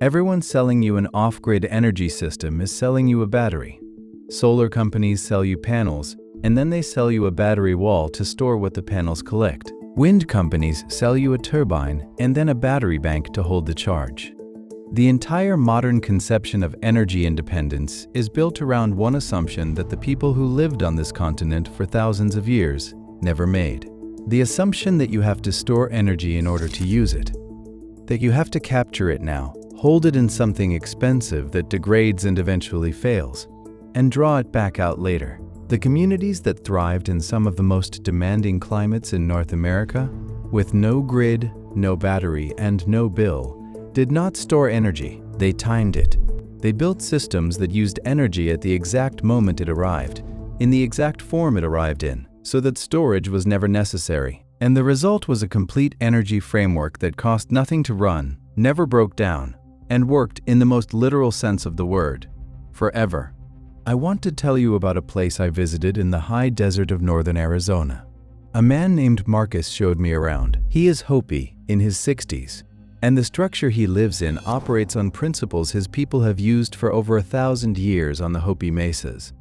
Everyone selling you an off-grid energy system is selling you a battery. Solar companies sell you panels, and then they sell you a battery wall to store what the panels collect. Wind companies sell you a turbine and then a battery bank to hold the charge. The entire modern conception of energy independence is built around one assumption that the people who lived on this continent for thousands of years never made. The assumption that you have to store energy in order to use it. That you have to capture it now, hold it in something expensive that degrades and eventually fails, and draw it back out later. The communities that thrived in some of the most demanding climates in North America, with no grid, no battery, and no bill, did not store energy, they timed it. They built systems that used energy at the exact moment it arrived, in the exact form it arrived in, so that storage was never necessary. And the result was a complete energy framework that cost nothing to run, never broke down, and worked in the most literal sense of the word, forever. I want to tell you about a place I visited in the high desert of northern Arizona. A man named Marcus showed me around. He is Hopi, in his 60s. And the structure he lives in operates on principles his people have used for over 1,000 years on the Hopi mesas,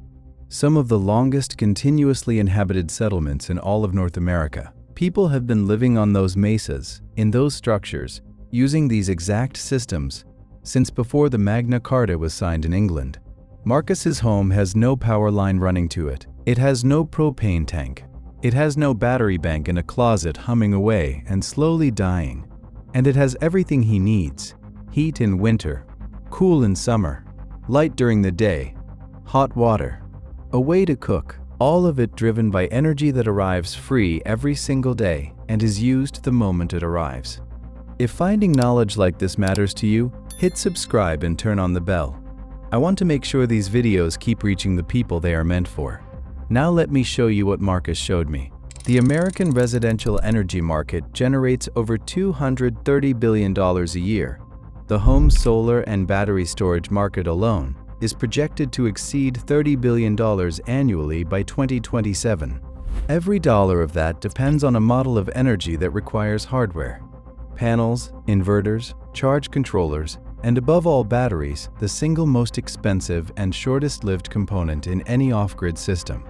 some of the longest continuously inhabited settlements in all of North America. People have been living on those mesas, in those structures, using these exact systems, since before the Magna Carta was signed in England. Marcus's home has no power line running to it. It has no propane tank. It has no battery bank in a closet humming away and slowly dying. And it has everything he needs: heat in winter, cool in summer, light during the day, hot water, a way to cook, all of it driven by energy that arrives free every single day and is used the moment it arrives. If finding knowledge like this matters to you, hit subscribe and turn on the bell. I want to make sure these videos keep reaching the people they are meant for. Now let me show you what Marcus showed me. The American residential energy market generates over $230 billion a year. The home solar and battery storage market alone is projected to exceed $30 billion annually by 2027. Every dollar of that depends on a model of energy that requires hardware. Panels, inverters, charge controllers, and above all batteries, the single most expensive and shortest-lived component in any off-grid system.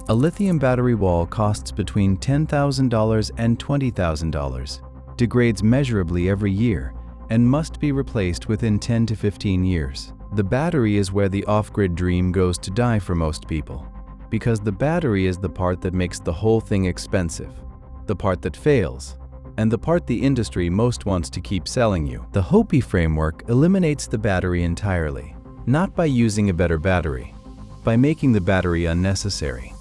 A lithium battery wall costs between $10,000 and $20,000, degrades measurably every year, and must be replaced within 10 to 15 years. The battery is where the off-grid dream goes to die for most people, because the battery is the part that makes the whole thing expensive, the part that fails, and the part the industry most wants to keep selling you. The Hopi framework eliminates the battery entirely, not by using a better battery, by making the battery unnecessary.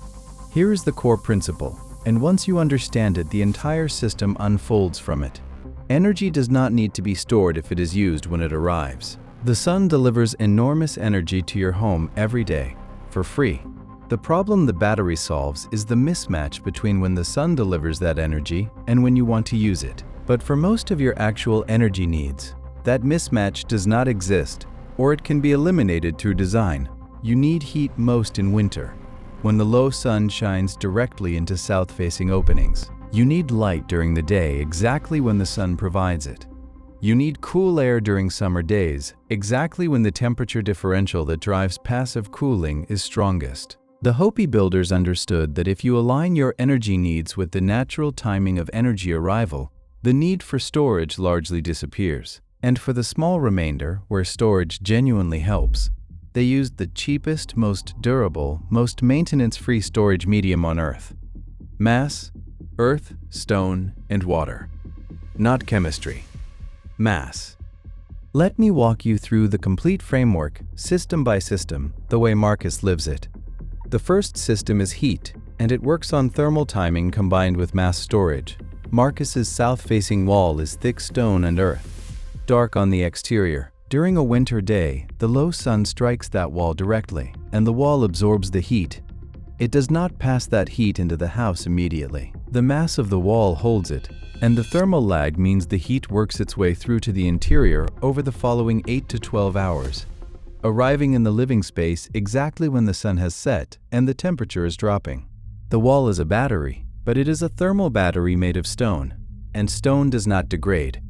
Here is the core principle, and once you understand it, the entire system unfolds from it. Energy does not need to be stored if it is used when it arrives. The sun delivers enormous energy to your home every day, for free. The problem the battery solves is the mismatch between when the sun delivers that energy and when you want to use it. But for most of your actual energy needs, that mismatch does not exist, or it can be eliminated through design. You need heat most in winter, when the low sun shines directly into south-facing openings. You need light during the day exactly when the sun provides it. You need cool air during summer days, exactly when the temperature differential that drives passive cooling is strongest. The Hopi builders understood that if you align your energy needs with the natural timing of energy arrival, the need for storage largely disappears. And for the small remainder, where storage genuinely helps, they used the cheapest, most durable, most maintenance-free storage medium on Earth. Mass, earth, stone, and water. Not chemistry. Mass. Let me walk you through the complete framework, system by system, the way Marcus lives it. The first system is heat, and it works on thermal timing combined with mass storage. Marcus's south-facing wall is thick stone and earth, dark on the exterior. During a winter day, the low sun strikes that wall directly, and the wall absorbs the heat. It does not pass that heat into the house immediately. The mass of the wall holds it, and the thermal lag means the heat works its way through to the interior over the following 8 to 12 hours, arriving in the living space exactly when the sun has set and the temperature is dropping. The wall is a battery, but it is a thermal battery made of stone, and stone does not degrade.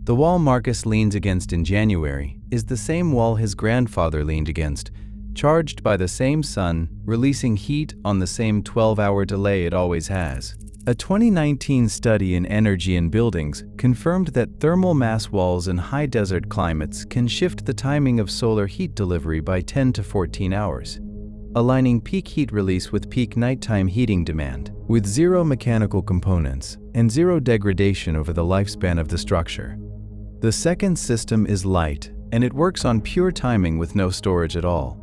The wall Marcus leans against in January is the same wall his grandfather leaned against, charged by the same sun, releasing heat on the same 12-hour delay it always has. A 2019 study in energy and buildings confirmed that thermal mass walls in high desert climates can shift the timing of solar heat delivery by 10 to 14 hours, aligning peak heat release with peak nighttime heating demand, with zero mechanical components and zero degradation over the lifespan of the structure. The second system is light, and it works on pure timing with no storage at all.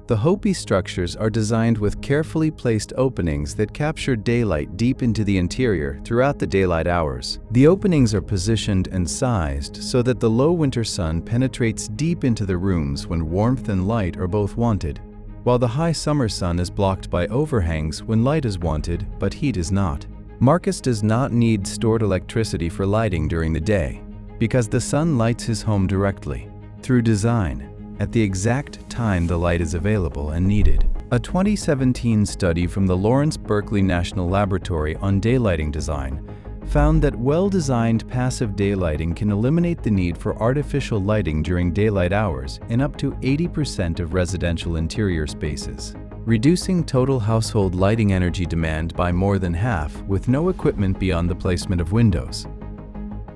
The Hopi structures are designed with carefully placed openings that capture daylight deep into the interior throughout the daylight hours. The openings are positioned and sized so that the low winter sun penetrates deep into the rooms when warmth and light are both wanted, while the high summer sun is blocked by overhangs when light is wanted but heat is not. Marcus does not need stored electricity for lighting during the day because the sun lights his home directly, through design, at the exact time the light is available and needed. A 2017 study from the Lawrence Berkeley National Laboratory on daylighting design found that well-designed passive daylighting can eliminate the need for artificial lighting during daylight hours in up to 80% of residential interior spaces, reducing total household lighting energy demand by more than half with no equipment beyond the placement of windows.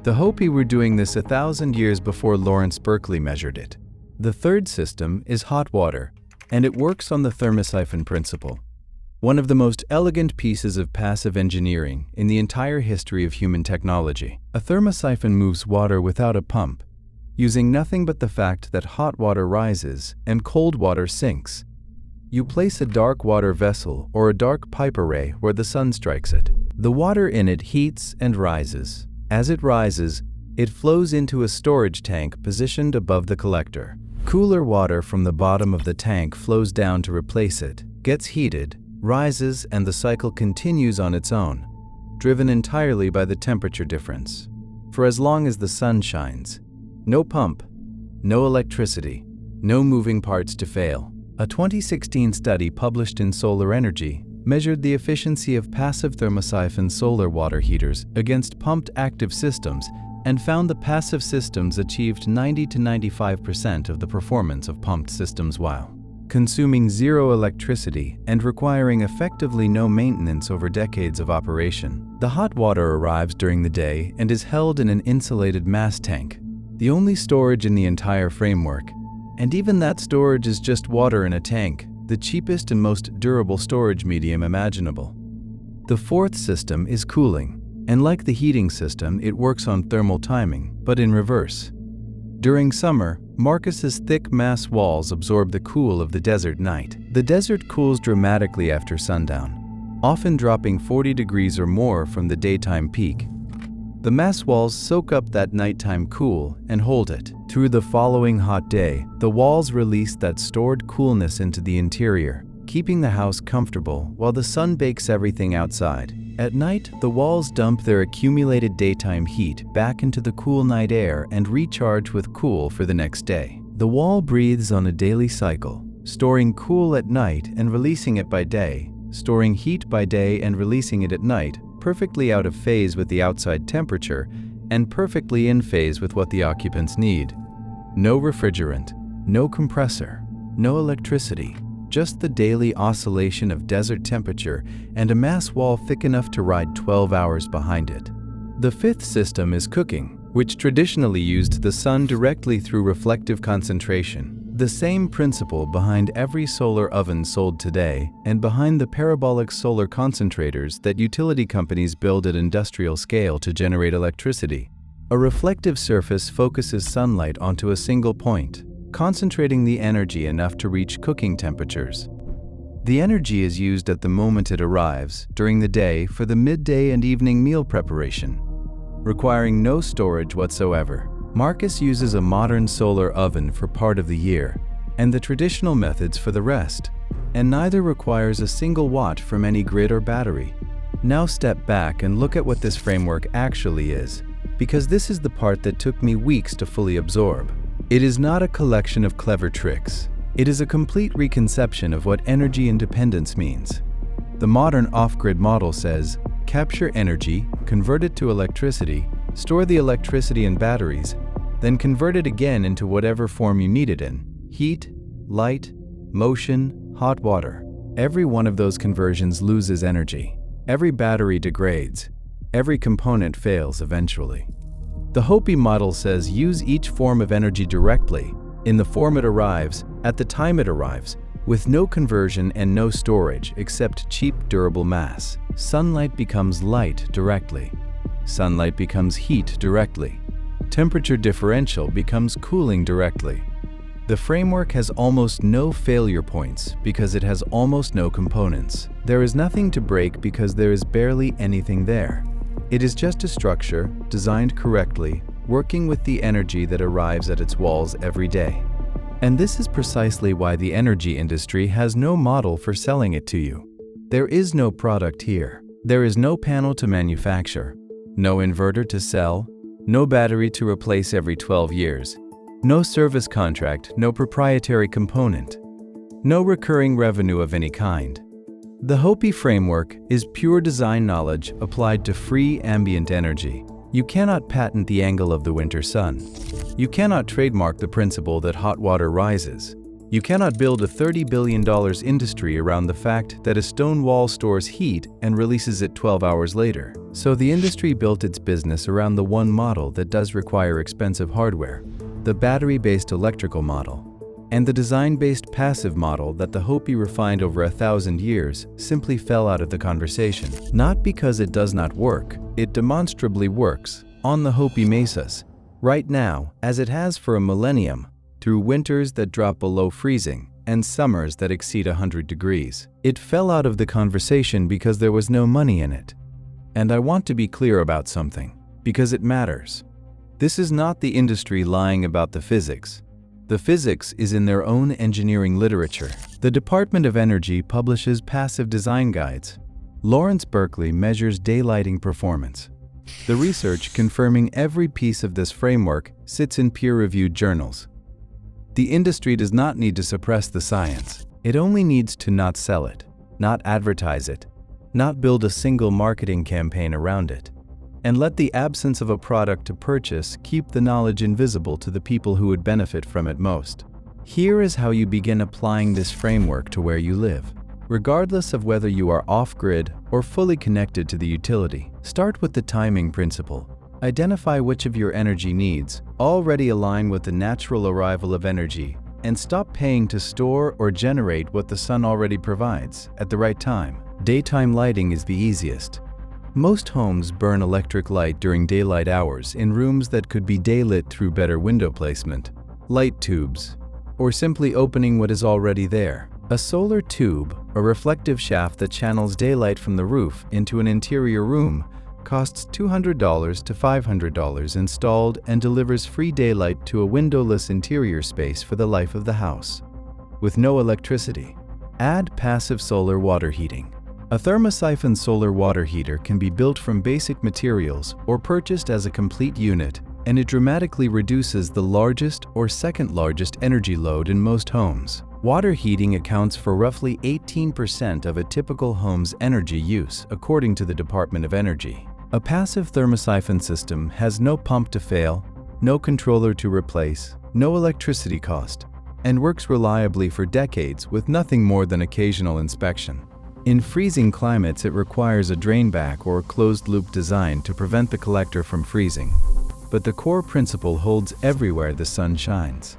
The Hopi were doing this 1,000 years before Lawrence Berkeley measured it. The third system is hot water, and it works on the thermosiphon principle, one of the most elegant pieces of passive engineering in the entire history of human technology. A thermosiphon moves water without a pump, using nothing but the fact that hot water rises and cold water sinks. You place a dark water vessel or a dark pipe array where the sun strikes it. The water in it heats and rises. As it rises, it flows into a storage tank positioned above the collector. Cooler water from the bottom of the tank flows down to replace it, gets heated, rises, and the cycle continues on its own, driven entirely by the temperature difference. For as long as the sun shines, no pump, no electricity, no moving parts to fail. A 2016 study published in Solar Energy measured the efficiency of passive thermosiphon solar water heaters against pumped active systems and found the passive systems achieved 90 to 95% of the performance of pumped systems while consuming zero electricity and requiring effectively no maintenance over decades of operation. The hot water arrives during the day and is held in an insulated mass tank, the only storage in the entire framework. And even that storage is just water in a tank, the cheapest and most durable storage medium imaginable. The fourth system is cooling. And like the heating system, it works on thermal timing, but in reverse. During summer, Marcus's thick mass walls absorb the cool of the desert night. The desert cools dramatically after sundown, often dropping 40 degrees or more from the daytime peak. The mass walls soak up that nighttime cool and hold it. Through the following hot day, the walls release that stored coolness into the interior, keeping the house comfortable while the sun bakes everything outside. At night, the walls dump their accumulated daytime heat back into the cool night air and recharge with cool for the next day. The wall breathes on a daily cycle, storing cool at night and releasing it by day, storing heat by day and releasing it at night, perfectly out of phase with the outside temperature and perfectly in phase with what the occupants need. No refrigerant, no compressor, no electricity. Just the daily oscillation of desert temperature and a mass wall thick enough to ride 12 hours behind it. The fifth system is cooking, which traditionally used the sun directly through reflective concentration. The same principle behind every solar oven sold today and behind the parabolic solar concentrators that utility companies build at industrial scale to generate electricity. A reflective surface focuses sunlight onto a single point, concentrating the energy enough to reach cooking temperatures. The energy is used at the moment it arrives during the day for the midday and evening meal preparation, requiring no storage whatsoever. Marcus uses a modern solar oven for part of the year and the traditional methods for the rest, and neither requires a single watt from any grid or battery. Now step back and look at what this framework actually is, because this is the part that took me weeks to fully absorb. It is not a collection of clever tricks. It is a complete reconception of what energy independence means. The modern off-grid model says, capture energy, convert it to electricity, Store the electricity in batteries, then convert it again into whatever form you need it in: heat, light, motion, hot water. Every one of those conversions loses energy. Every battery degrades. Every component fails eventually. The Hopi model says use each form of energy directly, in the form it arrives, at the time it arrives, with no conversion and no storage except cheap, durable mass. Sunlight becomes light directly. Sunlight becomes heat directly. Temperature differential becomes cooling directly. The framework has almost no failure points because it has almost no components. There is nothing to break because there is barely anything there. It is just a structure, designed correctly, working with the energy that arrives at its walls every day. And this is precisely why the energy industry has no model for selling it to you. There is no product here. There is no panel to manufacture, no inverter to sell, no battery to replace every 12 years, no service contract, no proprietary component, no recurring revenue of any kind. The Hopi framework is pure design knowledge applied to free ambient energy. You cannot patent the angle of the winter sun. You cannot trademark the principle that hot water rises. You cannot build a $30 billion industry around the fact that a stone wall stores heat and releases it 12 hours later. So the industry built its business around the one model that does require expensive hardware, the battery-based electrical model. And the design-based passive model that the Hopi refined over 1,000 years simply fell out of the conversation. Not because it does not work, it demonstrably works, on the Hopi mesas, right now, as it has for a millennium, through winters that drop below freezing and summers that exceed 100 degrees. It fell out of the conversation because there was no money in it. And I want to be clear about something, because it matters. This is not the industry lying about the physics. The physics is in their own engineering literature. The Department of Energy publishes passive design guides. Lawrence Berkeley measures daylighting performance. The research confirming every piece of this framework sits in peer-reviewed journals. The industry does not need to suppress the science. It only needs to not sell it, not advertise it, not build a single marketing campaign around it, and let the absence of a product to purchase keep the knowledge invisible to the people who would benefit from it most. Here is how you begin applying this framework to where you live. Regardless of whether you are off-grid or fully connected to the utility, start with the timing principle. Identify which of your energy needs already align with the natural arrival of energy, and stop paying to store or generate what the sun already provides at the right time. Daytime lighting is the easiest. Most homes burn electric light during daylight hours in rooms that could be daylit through better window placement, light tubes, or simply opening what is already there. A solar tube, a reflective shaft that channels daylight from the roof into an interior room, costs $200 to $500 installed and delivers free daylight to a windowless interior space for the life of the house. With no electricity. Add passive solar water heating. A thermosiphon solar water heater can be built from basic materials or purchased as a complete unit, and it dramatically reduces the largest or second largest energy load in most homes. Water heating accounts for roughly 18% of a typical home's energy use, according to the Department of Energy. A passive thermosiphon system has no pump to fail, no controller to replace, no electricity cost, and works reliably for decades with nothing more than occasional inspection. In freezing climates, it requires a drainback or closed-loop design to prevent the collector from freezing. But the core principle holds everywhere the sun shines.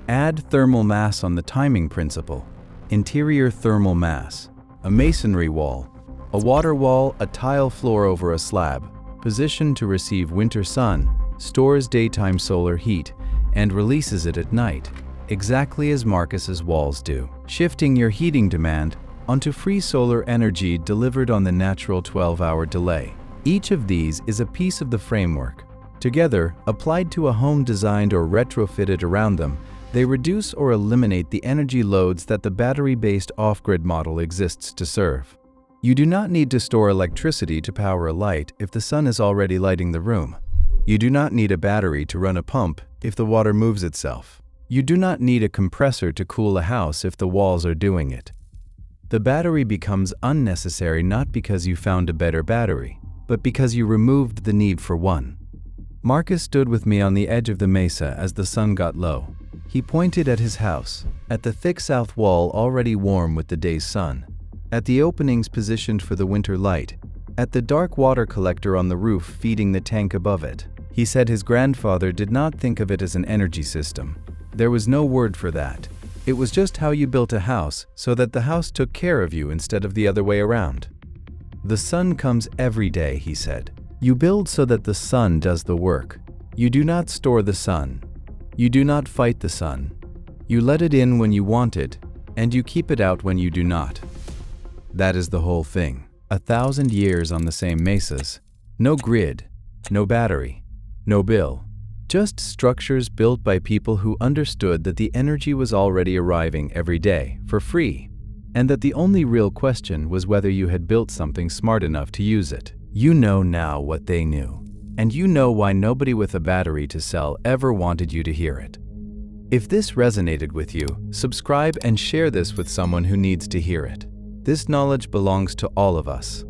Add thermal mass on the timing principle. Interior thermal mass, a masonry wall, a water wall, a tile floor over a slab, positioned to receive winter sun, stores daytime solar heat, and releases it at night, exactly as Marcus's walls do, shifting your heating demand onto free solar energy delivered on the natural 12-hour delay. Each of these is a piece of the framework. Together, applied to a home designed or retrofitted around them, they reduce or eliminate the energy loads that the battery-based off-grid model exists to serve. You do not need to store electricity to power a light if the sun is already lighting the room. You do not need a battery to run a pump if the water moves itself. You do not need a compressor to cool a house if the walls are doing it. The battery becomes unnecessary not because you found a better battery, but because you removed the need for one. Marcus stood with me on the edge of the mesa as the sun got low. He pointed at his house, at the thick south wall already warm with the day's sun, at the openings positioned for the winter light, at the dark water collector on the roof feeding the tank above it. He said his grandfather did not think of it as an energy system. There was no word for that. It was just how you built a house so that the house took care of you instead of the other way around. The sun comes every day, he said. You build so that the sun does the work. You do not store the sun. You do not fight the sun. You let it in when you want it, and you keep it out when you do not. That is the whole thing. 1,000 years on the same mesas. No grid, no battery, no bill. Just structures built by people who understood that the energy was already arriving every day for free, and that the only real question was whether you had built something smart enough to use it. You know now what they knew, and you know why nobody with a battery to sell ever wanted you to hear it. If this resonated with you, subscribe and share this with someone who needs to hear it. This knowledge belongs to all of us.